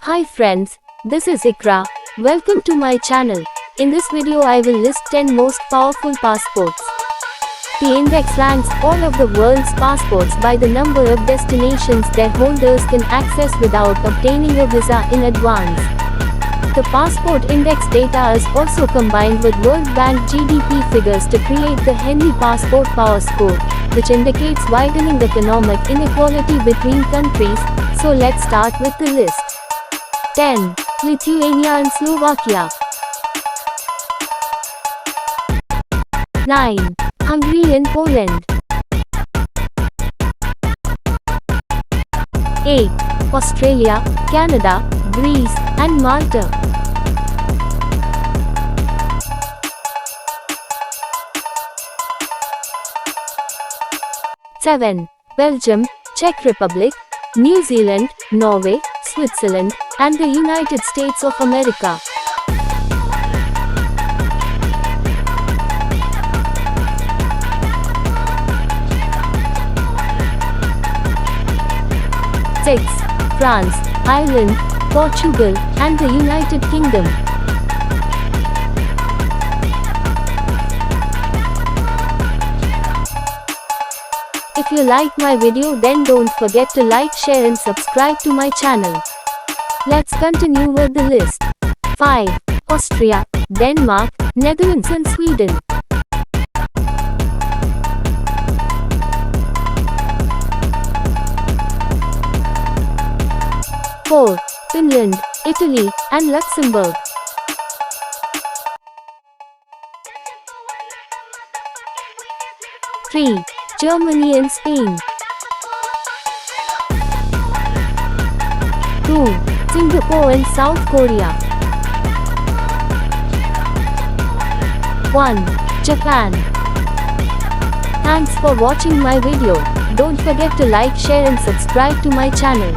Hi friends, this is Iqra. Welcome to my channel. In this video I will list 10 most powerful passports. The index ranks all of the world's passports by the number of destinations their holders can access without obtaining a visa in advance. The passport index data is also combined with World Bank GDP figures to create the Henry Passport Power Score, which indicates widening economic inequality between countries. So let's start with the list. 10. Lithuania and Slovakia. 9. Hungary and Poland. 8. Australia, Canada, Greece, and Malta. 7. Belgium, Czech Republic, New Zealand, Norway, Switzerland, and the United States of America. 6. France, Ireland, Portugal, and the United Kingdom. 5. If you like my video, then don't forget to like, share and subscribe to my channel. Let's continue with the list. 5. Austria, Denmark, Netherlands and Sweden. 4. Finland, Italy, and Luxembourg. 3. Germany and Spain. 2. Singapore and South Korea. 1. Japan. Thanks for watching my video. Don't forget to like, share and subscribe to my channel.